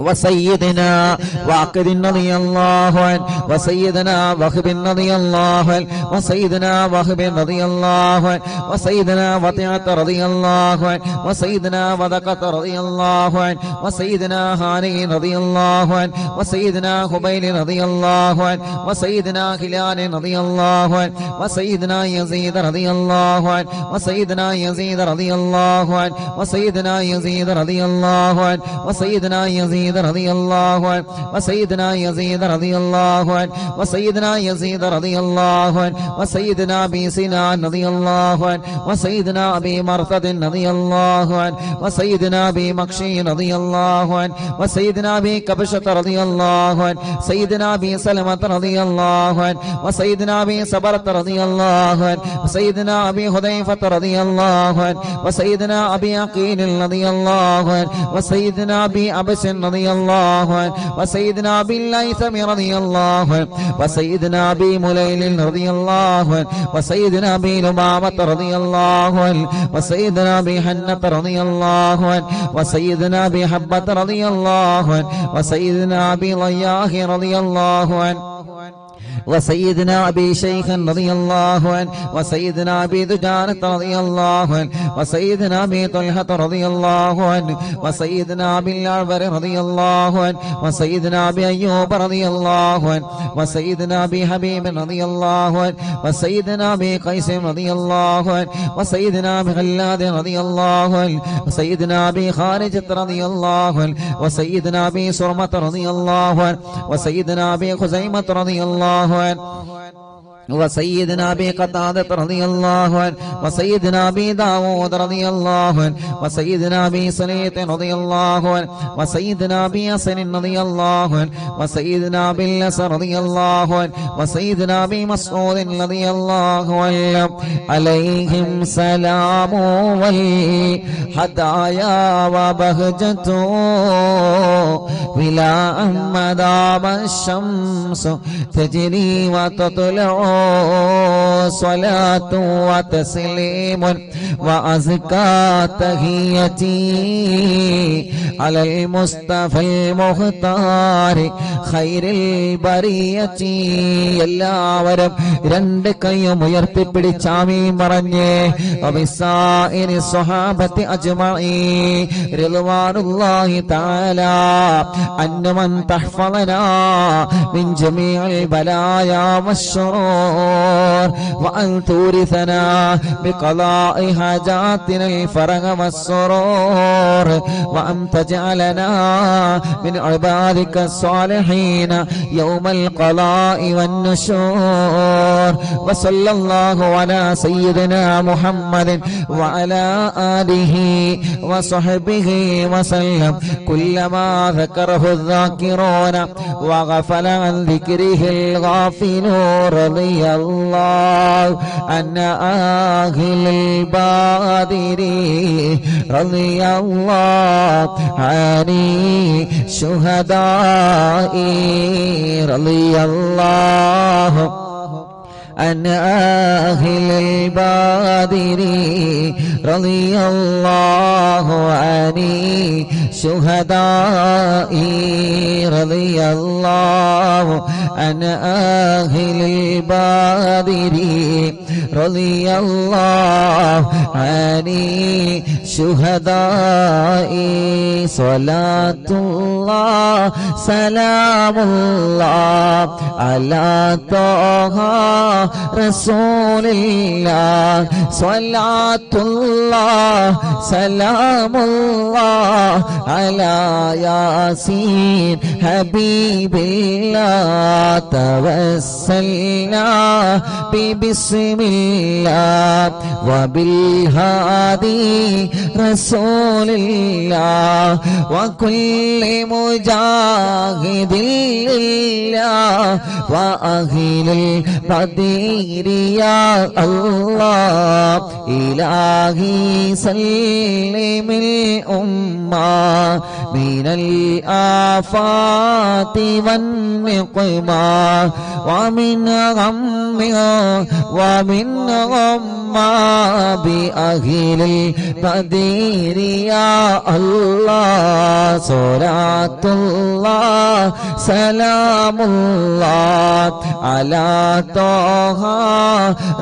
وسيدنا واقد رضي الله عنه وسيدنا وهب رضي الله عنه وسيدنا وهب رضي الله عنه وسيدنا وطيعة رضي الله عنه وسيدنا وذقة رضي الله عنه وسيدنا هاني رضي الله عنه وسيدنا خبيل رضي الله عنه وسيدنا هلال رضي الله عنه وسيدنا يزيد رضي الله عنه وسيدنا يزيد رضي الله عنه وسيدنا يزيد رضي الله عنه وسيدنا يزيد رضي الله عنه وسيدنا يزيد رضي الله عنه وسيدنا يزيد رضي الله عنه وسيدنا ابي سنان رضي الله عنه وسيدنا ابي مرثد رضي الله عنه وسيدنا ابي مكشي رضي الله عنه وسيدنا ابي كبشة رضي الله عنه سيدنا ابي سلمة رضي الله عنه وسيدنا ابي صبرة رضي الله عنه وسيدنا ابي حذيفة رضي الله عنه وسيدنا ابي عقيل رضي الله عنه وسيدنا ابي عبس رضي الله عنه وسيدنا ابي الليثم رضي الله عنه وسيدنا ابي مليل رضي الله عنه وسيدنا ابي لمامة رضي الله عنه وسيدنا ابي حنة رضي الله عنه وسيدنا ابي حبة رضي الله عنه وسيدنا ابي ضياح رضي الله عنه وسيدنا ابي شيخ رضي الله عنه وسيدنا ابي دجانة رضي الله عنه وسيدنا ابي طلحة رضي الله عنه وسيدنا ابي العبر رضي الله عنه وسيدنا ابي ايوب رضي الله عنه وسيدنا ابي حبيب رضي الله عنه وسيدنا ابي قيس رضي الله عنه وسيدنا ابي خلاد رضي الله عنه وسيدنا ابي خارجة رضي الله عنه وسيدنا ابي سرمة رضي الله عنه وسيدنا ابي خزيمة رضي الله عنه وسيدنا ابي قتادة رضي الله عنه وسيدنا ابي داود رضي الله عنه وسيدنا ابي سليط رضي الله عنه وسيدنا ابي حسن رضي الله عنه وسيدنا ابي الأسر رضي الله عنه وسيدنا ابي مسعود رضي الله عنه عليهم سلام والهدايا وبهجة ولا مدام الشمس تجري وتطلع صلاة وتسليم وأزكى تحيتي على المصطفى المختار خير البرية. എല്ലാവരും രണ്ട് കൈയും ഉയർത്തിപ്പിടിച്ചാമീൻ പറഞ്ഞേ വബിസാഇരി സ്വഹാബത്തി അജ്മഈൻ റിദ്വാനുല്ലാഹി തആല അന്നമൻ തഹ്ഫളനാ മിൻ ജമീഇൽ ബലായാ والشرور وأن تورثنا بقضاء حاجاتنا الفرج والسرور وأن تجعلنا من عبادك الصالحين يوم القضاء والنشور. وصلى الله على سيدنا محمد وعلى آله وصحبه وسلم. كلما ذكره الذاكرون وغفل عن ذكره الغافلون رضي الله عن أهل البادر رضي الله عن الشهداء رضي الله عن أهل البدر رضي الله عن الشهداء رضي الله عن أهل البدر رضي الله عن الشهداء صلاة الله سلام الله على طه رسول الله صلاة الله سلام الله على ياسين حبيب الله توسلنا ببسم الله وبالهادي رسول الله وكل مجاهد لله وأهل البدر يا الله إلهي سلم الأمة من الآفات والنقمة ومن غمها ومن غمّا بأهل البدر يا الله صلاة الله سلام الله على طه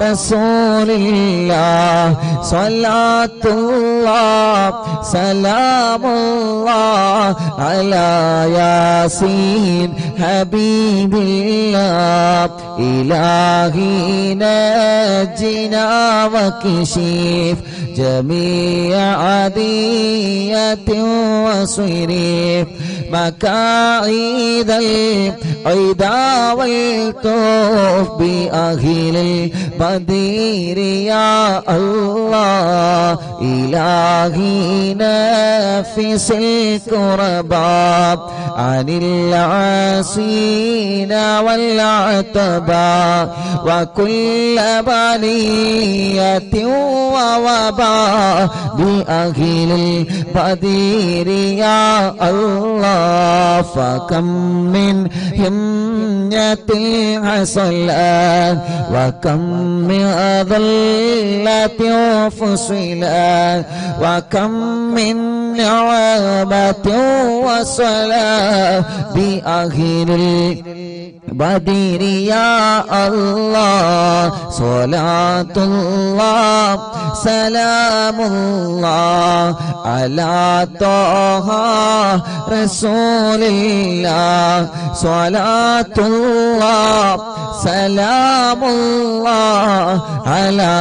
رسول الله صلاة الله سلام الله على ياسين حبيب الله إلهي نجنا وكشف جميع عادية وصرف مكائد العدا والطوف بأهل البدر يا الله إلهي نفس الكرباب عن العاصين والعتباء وكل بلية ووباء بأهل البدر يا الله فكم من همة حصلت وكم من ذلة فصلت وكم من نعمة وصلاة بأهل البدر يا الله صلاة الله سلام الله على طه رسول الله صلاة الله سلام الله على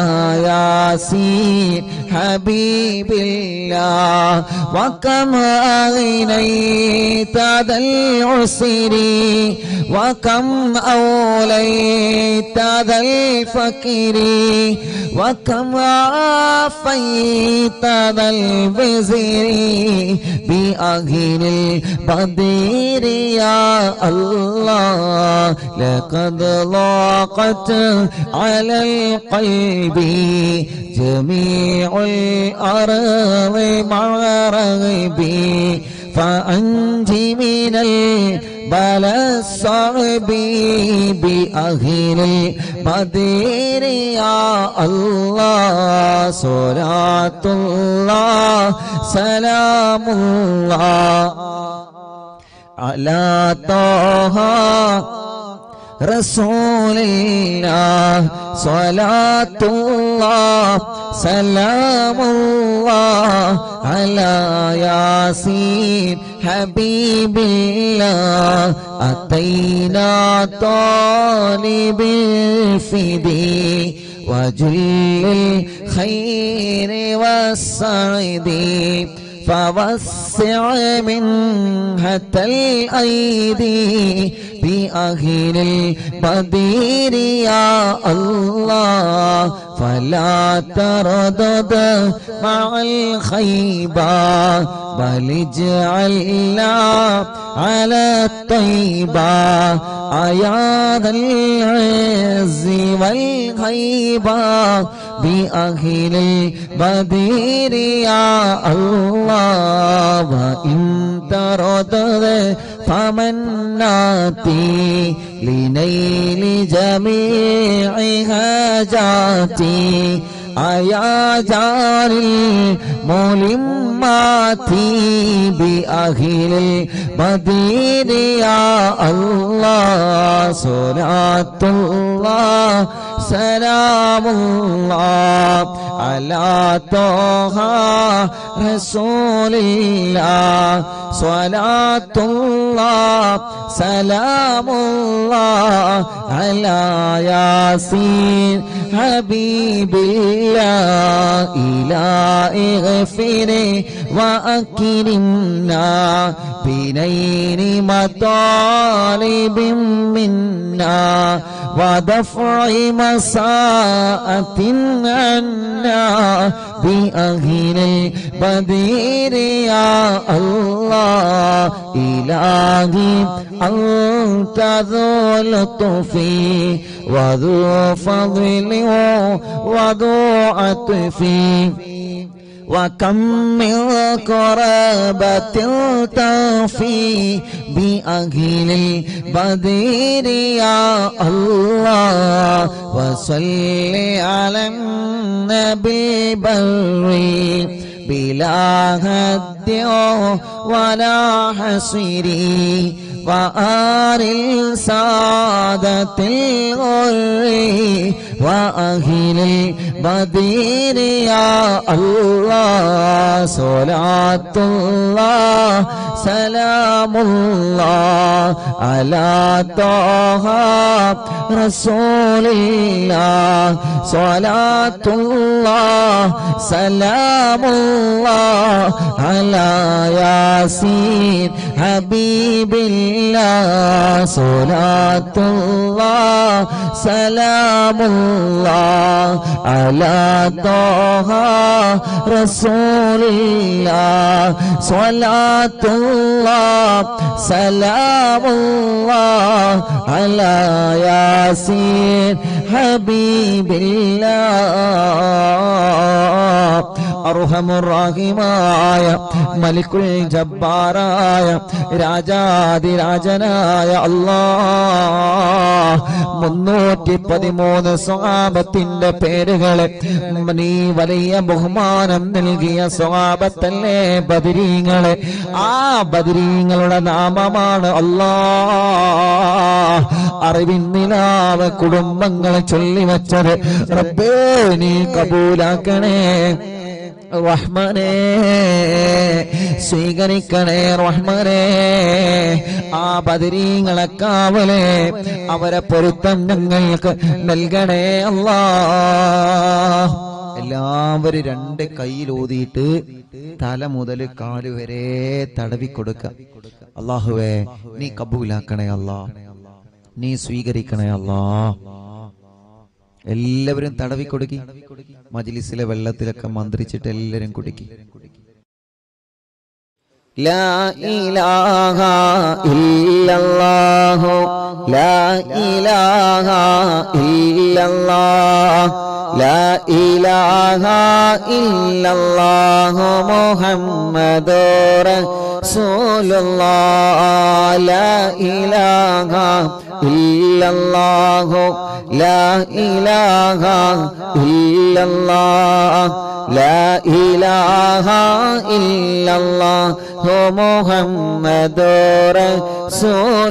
ياسين حبيب الله وكم أغنيت ذا العسر وكم أوليت ذا الفقر وكم عافيت ذا الوزر بأهل البدر يا الله لقد ضاقت على القلب جميع الأرض مع رغبي فأنجي من البلاء الصعب بأهل البدر يا الله صلاة الله سلام الله على طه رسول الله صلاة الله سلام الله على ياسين حبيب الله أتينا طالب الفدي وجل الخير والسعد فوسع منحة الأيدي بأهل البدر يا الله فلا تردد مع الخيبة بل اجعلنا على الطيبة أيا ذا العز والهيبة بأهل البدر يا الله وإن تردد فمناتي لنيل جميع حاجاتي أيا جار الملمات بأهل البدر يا الله صلاة الله سلام الله على طه رسول الله صلاة الله سلام الله على ياسين حبيب الله إلهي اغفر وأكرمنا بنيل مطالب منا ودفع مساءة عنا بأهل البدر يا الله إلهي أنت ذو لطف وذو فضل وذو عطف وكم من قرابة تفي بأهل البدر يا الله وصل على النبي بري بلا هد ولا حصر وآل السادة الغر وأهل البدر يا الله صلاة الله سلام الله على طه رسول الله صلاة الله سلام الله على ياسين حبيب الله صلاة الله سلام الله على طه رسول الله صلاة الله سلام الله على ياسين حبيب الله അർഹമുർറഹീമായ മലിക്കുൽ ജബ്ബാറായ രാജാതിരാജനായ അല്ലാഹ് 313 സ്വഹാബത്തിന്റെ പേരുകളെ നീ വലിയ ബഹുമാനം നൽകിയ സ്വഹാബത്തല്ലേ ബദരീങ്ങളെ. ആ ബദരീങ്ങളുടെ നാമമാണ് അല്ലാഹ് അറിവിൻ നിലാവ് കുടുംബങ്ങളെ ചൊല്ലിവച്ചത്. റബ്ബേ നീ കബൂലാക്കണേ റഹ്മാനേ, സ്വീകരിക്കണേ റഹ്മാനേ. ആ ബദരീങ്ങളെ കാവലേ അവരെ പൊരുത്തം ഞങ്ങൾക്ക് നൽകണേ അല്ലാഹ്. എല്ലാവരും 2 കൈയിൽ ഊതിയിട്ട് തല മുതൽ കാല് വരെ തടവി കൊടുക്കുക. അല്ലാഹുവേ നീ കബൂലാക്കണേ അല്ലാഹ്, നീ സ്വീകരിക്കണേ അല്ലാഹ്. എല്ലാവരും തടവി കൊടുക്കി. മജ്ലിസിലെ വെള്ളത്തിലൊക്കെ മന്ത്രിച്ചിട്ട് എല്ലാവരും കുടിക്കി. ലാ ഇലാഹ ഇല്ലല്ലാഹു ലാ ഇലാഹ ഇല്ലല്ലാഹ് ലാ ഇലാഹ ഇല്ലല്ലാഹു മുഹമ്മദുർ റസൂലുള്ളാഹ് ലാ ഇലാഹ ഇല്ലല്ലാഹു ലാ ഇലാഹ ഇല്ലല്ലാഹ് ലാ ഇലാഹ ഇല്ലല്ലാഹു മുഹമ്മദുർ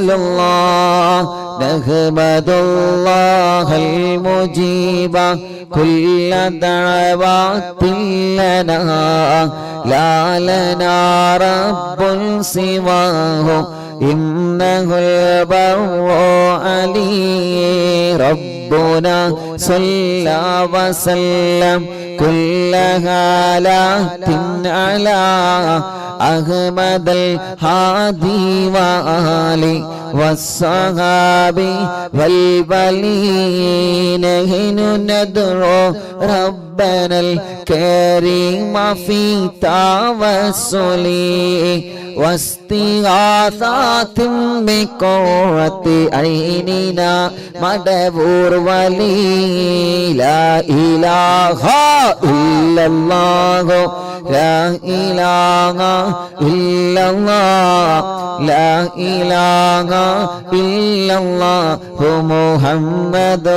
റസൂലുള്ളാഹ് നഹ്മദുല്ലാഹൽ മുജീബ കുല്ല ദഅവാതിൻ ലനാ ലാ ലനാ റബ്ബുൻ സിവാഹു ഇന്നഹുൽ ബർറു അലീ ربنا صلى وسلم كل حالات على أحمد الهادي وآله والصحابي والولين نحن ندعو ربنا الكريم في توسله واستغاثات بقرة عيننا مدبور ولي لا إله إلا الله لا إله إلا الله لا إله إلا الله محمد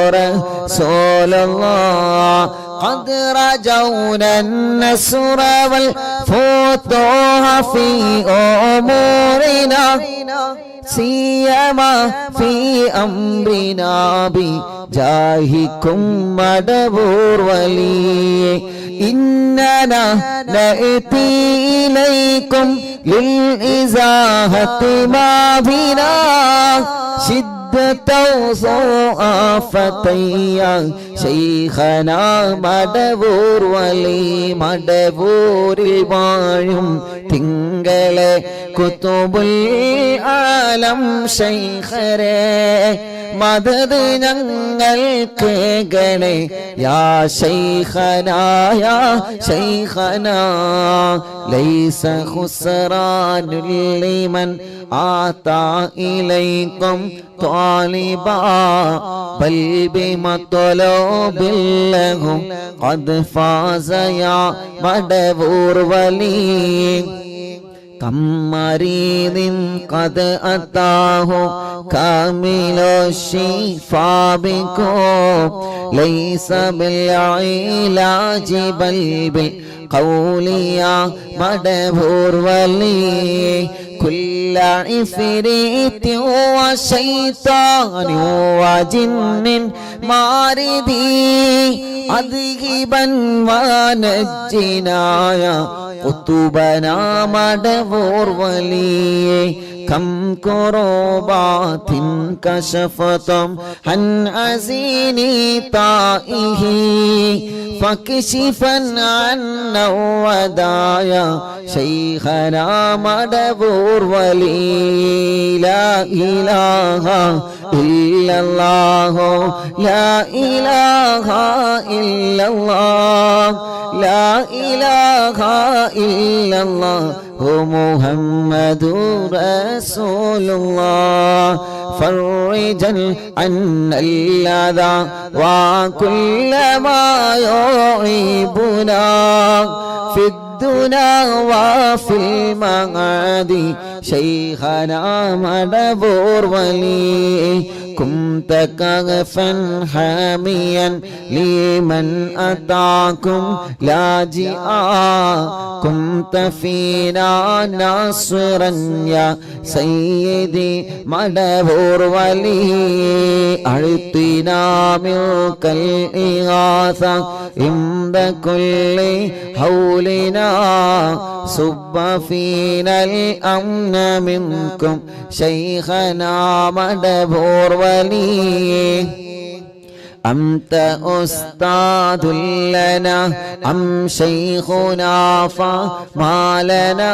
رسول الله قد رجونا النصر والفتوح في أمورنا سيما في أمرنا بجاهكم مدبور ولي إننا نأتي إليكم للإزاحة ما بنا شدة وصوافة شيخنا മടവൂർ വലി മടവൂരിൽ വാഴും തിങ്കളെ കുതുബുൽ ആലം ശൈഖരേ മദദ് ഞങ്ങൾക്ക് ഗണേ യാ ശൈഖനാ യാ ശൈഖനാ ലൈസ ഖുസ്റാനുൽ ലിമൻ ആതാ ഇലൈക്കും ത്വാലിബാ ബൽ ബിമത്ലൂബിൽ ലഹും ഖദ് ഫാസ യാ മടവൂർ വലി كم مريض قد أتاه كامل الشفاء بكم ليس بالعلاج بل بالقول يا مدبور ولي كل عفريت وشيطان وجن ماردي أذهبا ونجنا يا قطبنا مدبور ولي كم كربات كشفتم عن عزيني طائه فكشفا عنا ودايا شيخنا مدبور ولي لا إله إلا الله لا إله إلا الله لا إله إلا الله محمد رسول الله فرجا عنا الأذى وكل ما يعيبنا في الدنيا وفي المعاد شيخنا مدبور ولي كنت كغفا حاميا لمن أتاكم لاجئا كنت فينا ناصرا يا سيدي مدبور ولي أعطنا منك الإغاثة عند كل حولنا صب فينا الأمن منكم شيخنا مدبور ولي أنت أستاذ لنا أم شيخنا فما لنا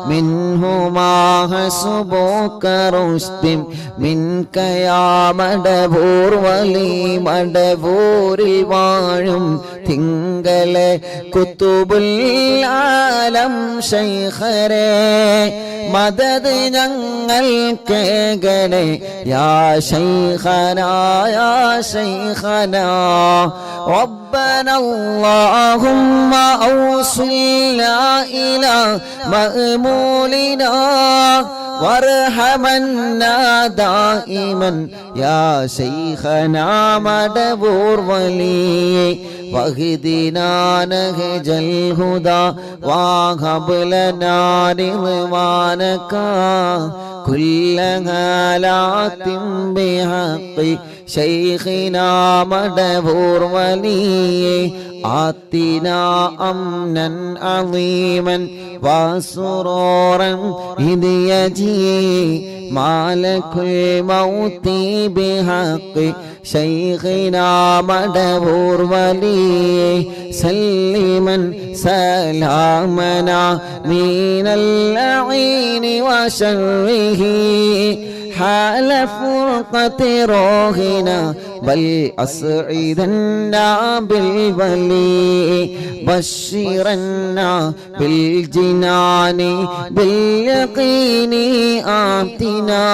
منهما حسبك رشد منك يا مدبور ولي مدبور വാഴും തിങ്കളെ കുതുബുൽ ആലം ശൈഖരേ മദദ് ഞങ്ങൾക്ക് ഗണേ യാ ശൈഖനാ യാ شيخنا ربنا اللهم أوصلنا إلى مأمولنا وارحمنا دائما يا شيخنا مدبور ولي واهدنا نهج الهدى وهب لنا رضوانك كل هالات بحق شيخنا مدبور ولي آتنا أمنا عظيما وسرورا إذ يجي مالك الموت بحق شيخنا مدبور ولي سلما سلامنا من اللعين وشره حال فرقة روحنا بل أسعدنا بالولي بشرنا بالجنان باليقين آتنا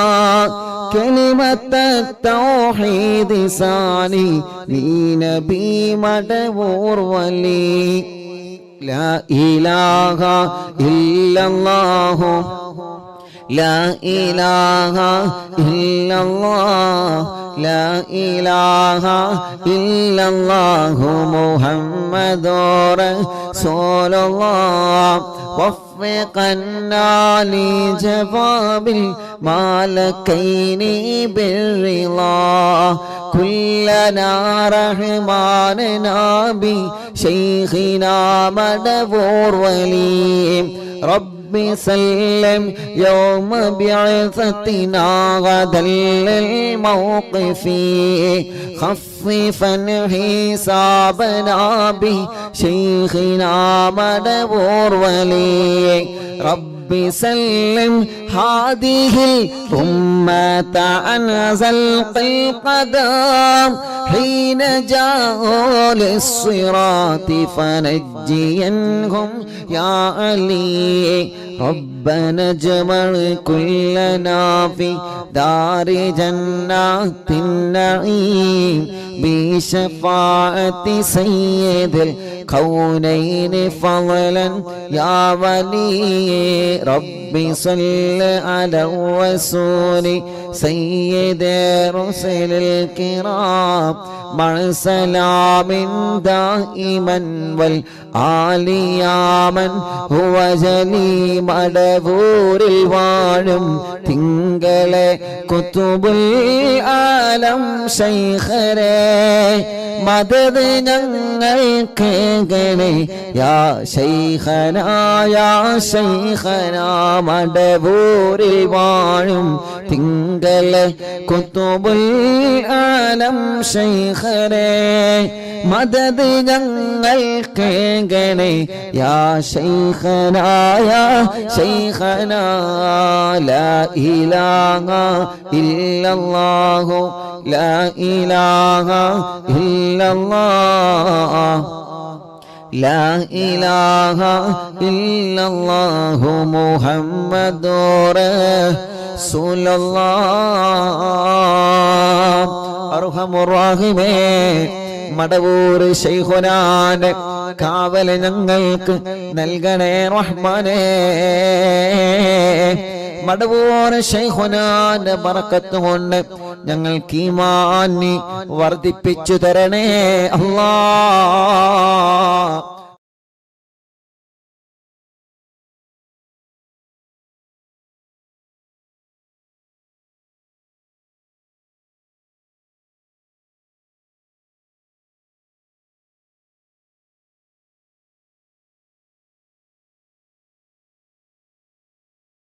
كلمة التوحيد ثاني لنبي مدبور ولي لا إله إلا الله لا إله إلا الله لا إله إلا الله محمد رسول الله وفقنا لجواب المالكين بالرضا كلنا رحماننا بشيخنا مدبور ولي رب سلم يوم بعثتنا غدا للموقف خففا حسابنا بشيخنا مدبور ولي رب سلم هذه الأمة عن زلق القدم حين جاءوا للصراط فنجينهم يا علي ربنا اجمع كلنا في دار جنات النعيم بشفاعة سيد الكونين فضلا يا ولي رب صل على الرسول سيد رسل الكرام مع سلام دائما والآل يا من هو جلي مدبور الوالم തിങ്കളെ കുതുബുൽ ആലം ശൈഖരേ മദദ് ഞങ്ങൾക്ക് ഗണേ യാ ശൈഖനാ യാ ശൈഖനാ മടബൂരിൽ വാഴും തിങ്കളെ കുതുബുൽ ആലം ശൈഖരേ മദദ് ഞങ്ങൾക്ക് ഗണേ യാ ശൈഖനാ യാ ശൈഖനാ ലാ ഇലാഹ ഇല്ലല്ലാഹു ലാ ഇലാഹ ഇല്ലല്ലാഹ് ലാ ഇലാഹ ഇല്ലല്ലാഹു മുഹമ്മദുർ റസൂലുള്ളാഹ് അർഹമുർ റഹീമേ മടവൂർ ശൈഖുനാന്റെ കാവല് ഞങ്ങൾക്ക് നൽകണേ റഹ്മാനേ മടവൂർ ശൈഖുനാന്റെ ബറക്കത്ത് കൊണ്ട് ഞങ്ങൾക്ക് ഈമാൻ വർദ്ധിപ്പിച്ചു തരണേ അല്ലാഹ്